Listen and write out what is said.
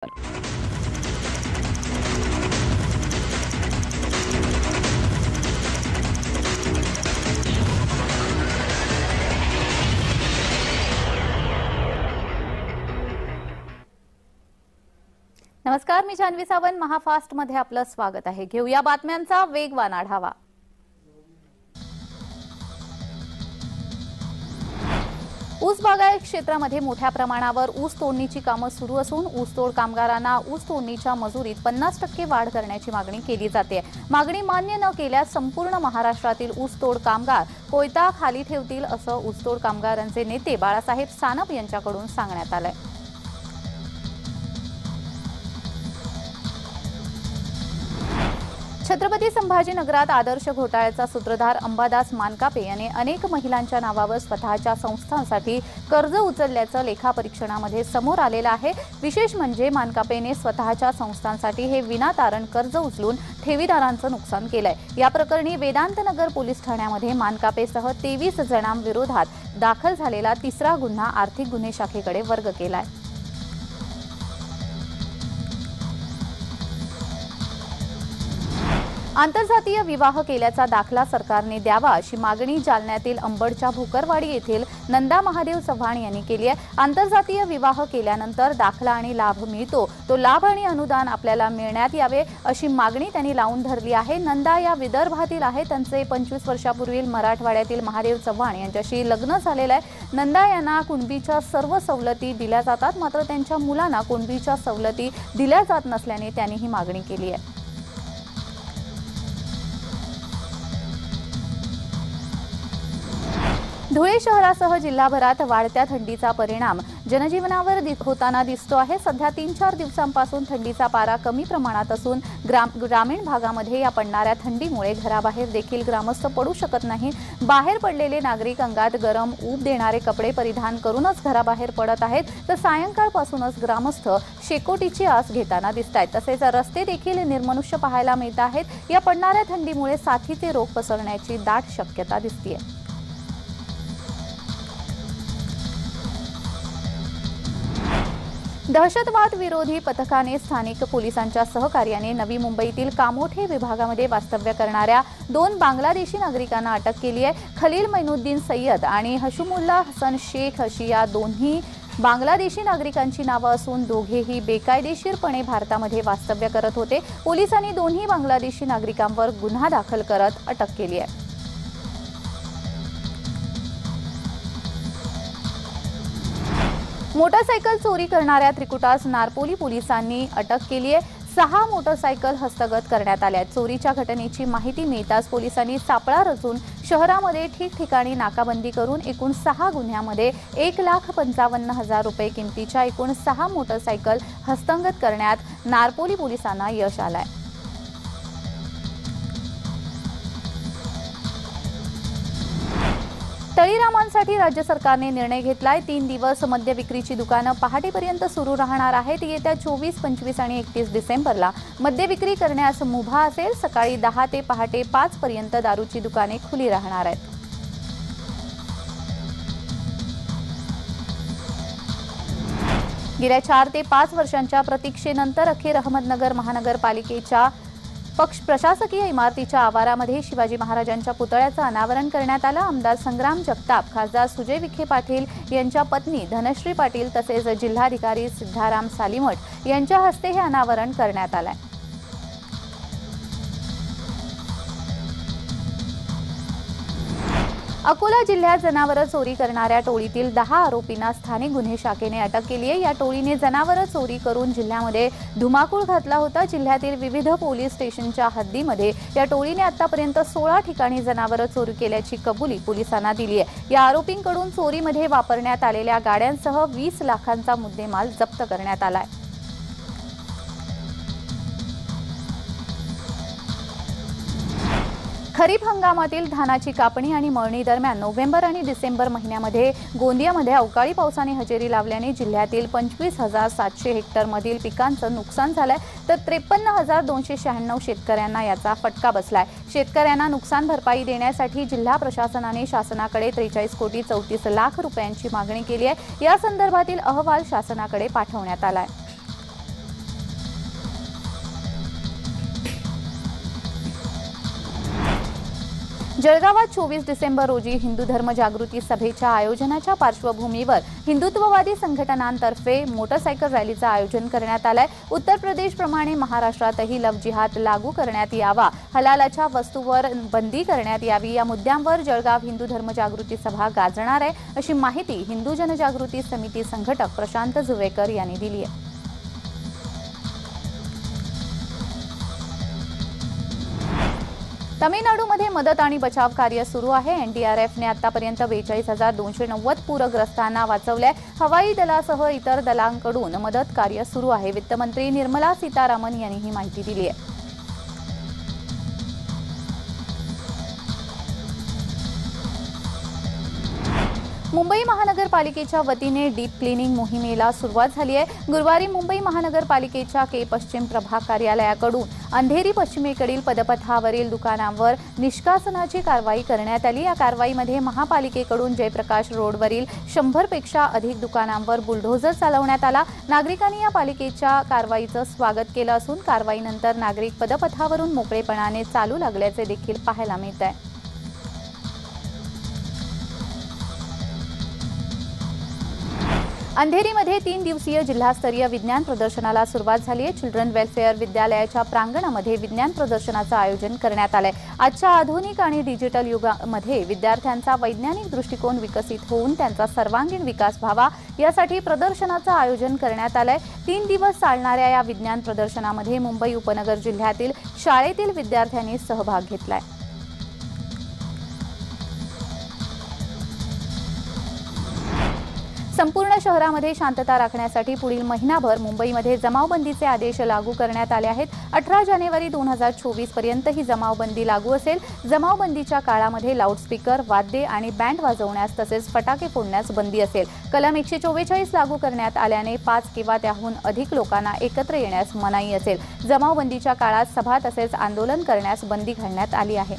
नमस्कार, मी जान्हवी सावंत. महाफास्ट मध्ये आपलं स्वागत आहे. घेऊया बातम्यांचा वेगवान आढावा. ऊस बागायत क्षेत्रामध्ये मोठ्या प्रमाणावर ऊस तोडणीची कामं सुरू असून ऊसतोड कामगारांना ऊस तोडणीच्या मजुरीत 50% वाढ करण्याची मागणी केली जाते. मागणी मान्य न केल्यास संपूर्ण महाराष्ट्रातील ऊसतोड कामगार कोयता खाली ठेवतील असं ऊसतोड कामगारांचे नेते बाळासाहेब सानप यांच्याकडून सांगण्यात आलंय. छत्रपती संभाजीनगरात आदर्श घोटाळ्याचा सूत्रधार अंबादास मानकापे यांनी अनेक महिलांच्या नावावर स्वतःच्या संस्थांसाठी कर्ज उचलल्याचं लेखापरीक्षणामध्ये समोर आलेलं आहे. विशेष म्हणजे मानकापेने स्वतःच्या संस्थांसाठी हे विनातारण कर्ज उचलून ठेवीदारांचं नुकसान केलंय. या प्रकरणी वेदांतनगर पोलीस ठाण्यामध्ये मानकापेसह 23 जणांविरोधात दाखल झालेला तिसरा गुन्हा आर्थिक गुन्हे शाखेकडे वर्ग केलाय. आंतरजातीय विवाह केल्याचा दाखला सरकारने द्यावा अशी मागणी जालन्यातील अंबडच्या भोकरवाडी येथील नंदा महादेव चव्हाण यांनी केली आहे. आंतरजातीय विवाह केल्यानंतर दाखला आणि लाभ मिळतो, तो लाभ आणि अनुदान आपल्याला मिळण्यात यावे अशी मागणी त्यांनी लावून धरली आहे. नंदा या विदर्भातील आहे. त्यांचे 25 वर्षापूर्वी मराठवाड्यातील महादेव चव्हाण यांच्याशी लग्न झालेलं आहे. नंदा यांना कुणबीच्या सर्व सवलती दिल्या जातात, मात्र त्यांच्या मुलांना कुणबीच्या सवलती दिल्या जात नसल्याने त्यांनी ही मागणी केली आहे. धुळे शहरासह जिल्हाभरात वाढत्या थंडीचा परिणाम जनजीवनावर होताना दिसतो आहे. सध्या 3-4 दिवसांपासून थंडीचा पारा कमी प्रमाणात असून ग्रामीण भागामध्ये या पडणाऱ्या थंडीमुळे घराबाहेर देखील ग्रामस्थ पडू शकत नाही. बाहेर पडलेले नागरिक अंगात गरम ऊब देणारे कपडे परिधान करूनच घराबाहेर पडत आहेत, तर सायंकाळपासूनच ग्रामस्थ शेकोटीची आस घेताना दिसत आहेत. तसेच रस्ते देखील निर्मनुष्य पाहायला मिळत आहेत. या पडणाऱ्या थंडीमुळे साथीचे रोग पसरण्याची दाट शक्यता दिसते. दहशतवाद विरोधी पथकाने स्थानिक पोलिसांच्या सहकार्याने नवी मुंबईतील कामोठे विभागामध्ये वास्तव्य करणाऱ्या 2 बांगलादेशी नागरिकांना अटक केली आहे. खलील मैनुद्दीन सय्यद आणि हशमुल्ला हसन शेख अशी या दोन्ही बांगलादेशी नागरिकांची नावं असून दोघेही बेकायदेशीरपणे भारतामध्ये वास्तव्य करत होते. पोलिसांनी दोन्ही बांगलादेशी नागरिकांवर गुन्हा दाखल करत अटक केली आहे. मोटरसायकल चोरी करणाऱ्या त्रिकुटास नारपोली पोलिसांनी अटक केली आहे. 6 मोटरसायकल हस्तगत करण्यात आल्या. चोरीच्या घटनेची माहिती मिळताच पोलिसांनी सापळा रचून शहरामध्ये ठिकठिकाणी नाकाबंदी करून एकूण 6 गुन्ह्यामध्ये 1,55,000 रुपये किमतीच्या एकूण 6 मोटरसायकल हस्तगत करण्यात नारपोली पोलिसांना यश आलंय. तळीरामांसाठी राज्य सरकारने निर्णय घेतलाय. 3 दिवस मद्य विक्रीची दुकानं पहाटेपर्यंत सुरू राहणार आहेत. येत्या 24, 25 आणि 31 डिसेंबरला मद्य विक्री करण्यास मुभा असेल. सकाळी 10 ते पहाटे 5 पर्यंत दारूची दुकाने खुली राहणार आहेत. गेल्या 4 ते 5 वर्षांच्या प्रतीक्षेनंतर अखेर अहमदनगर महानगरपालिकेच्या प्रशासकीय इमारतीच्या आवारामध्ये शिवाजी महाराजांच्या पुतळ्याचं अनावरण करण्यात आलं. आमदार संग्राम जगताप, खासदार सुजय विखे पाटील यांच्या पत्नी धनश्री पाटील तसेच जिल्हाधिकारी सिद्धाराम सालीमठ यांच्या हस्ते हे अनावरण करण्यात आलंय. अकोला जिल्ह्यात जनावरं चोरी करणाऱ्या टोळीतील 10 आरोपींना स्थानिक गुन्हे शाखेने अटक केली आहे. या टोळीने जनावरं चोरी करून जिल्ह्यामध्ये धुमाकूळ घातला होता. जिल्ह्यातील विविध पोलीस स्टेशनच्या हद्दीमध्ये या टोळीने आतापर्यंत 16 ठिकाणी जनावरं चोरी केल्याची कबुली पोलिसांना दिली आहे. या आरोपींकडून चोरीमध्ये वापरण्यात आलेल्या गाड्यांसह 20 लाखांचा मुद्देमाल जप्त करण्यात आलाय. खरीप हंगामातील धानाची कापणी आणि मळणी दरम्यान नोव्हेंबर आणि डिसेंबर महिन्यामध्ये गोंदियामध्ये अवकाळी पावसाने हजेरी लावल्याने जिल्ह्यातील 25,700 हेक्टरमधील पिकांचं नुकसान झालंय, तर 53,296 शेतकऱ्यांना याचा फटका बसलाय. शेतकऱ्यांना नुकसान भरपाई देण्यासाठी जिल्हा प्रशासनाने शासनाकडे 43 कोटी 34 लाख रुपयांची मागणी केली आहे. या संदर्भातील अहवाल शासनाकडे पाठवण्यात आलाय. जळगावात 24 डिसेंबर रोजी हिंदू धर्म जागृती सभेच्या आयोजनाच्या पार्श्वभूमीवर हिंदुत्ववादी संघटनांतर्फे मोटरसायकल रॅलीचं आयोजन करण्यात आलंय। उत्तर प्रदेशप्रमाणे महाराष्ट्रातही लव्ह जिहाद लागू करण्यात यावा, हलालाच्या वस्तूवर बंदी करण्यात यावी या मुद्द्यांवर जळगाव हिंदू धर्म जागृती सभा गाजणार आहे, अशी माहिती हिंदू जनजागृती समिती संघटक प्रशांत जुवेकर यांनी दिली आहे। तमिळनाडूमध्ये मदत आणि बचाव कार्य सुरू आहे। एनडीआरएफने आतापर्यंत 42,290 पूरग्रस्तांना वाचवले। हवाई दलासह इतर दलांकडून मदत कार्य सुरू आहे। वित्तमंत्री निर्मला सीतारामन यांनी ही माहिती दिली आहे। मुंबई महानगरपालिकेच्या वतीने डीप क्लिनिंग मोहिमेला सुरुवात झाली आहे। गुरुवारी मुंबई महानगरपालिकेच्या के पश्चिम प्रभाग कार्यालयाकडून अंधेरी पश्चिमेकडील पदपथावरील दुकानांवर निष्कासनाची कारवाई करण्यात आली। या कारवाईमध्ये महापालिकेकडून जयप्रकाश रोडवरील 100 पेक्षा अधिक दुकानांवर बुलडोझर चालवण्यात आला। नागरिकांनी या पालिकेच्या कारवाईचं स्वागत केलं असून कारवाईनंतर नागरिक पदपथावरून मोकळेपणाने चालू लागल्याचे देखील पाहायला मिळत आहे। अंधेरीमध्ये 3 दिवसीय जिल्हास्तरीय विज्ञान प्रदर्शनाला सुरुवात झाली आहे। चिल्ड्रन वेलफेअर विद्यालयाच्या प्रांगणामध्ये विज्ञान प्रदर्शनाचं आयोजन करण्यात आलंय। आजच्या आधुनिक आणि डिजिटल युगामध्ये विद्यार्थ्यांचा वैज्ञानिक दृष्टिकोन विकसित होऊन त्यांचा सर्वांगीण विकास व्हावा यासाठी प्रदर्शनाचं आयोजन करण्यात आलंय। 3 दिवस चालणाऱ्या या विज्ञान प्रदर्शनामध्ये मुंबई उपनगर जिल्ह्यातील शाळेतील विद्यार्थ्यांनी सहभाग घेतलाय। संपूर्ण शहरामध्ये शांतता राखण्यासाठी पुढील महिनाभर मुंबईमध्ये जमावबंदीचे आदेश लागू करण्यात आले आहेत। 18 जानेवारी 2024 पर्यंत ही जमावबंदी लागू असेल। जमावबंदीच्या काळामध्ये लाऊडस्पीकर, वाद्ये आणि बँड वाजवण्यास तसेच फटाके फोडण्यास बंदी असेल। कलम 144 लागू करण्यात आल्याने 5 किंवा त्याहून अधिक लोकांना एकत्र येण्यास मनाई असेल। जमावबंदीच्या काळात सभा तसेच आंदोलन करण्यास बंदी घालण्यात आली आहे।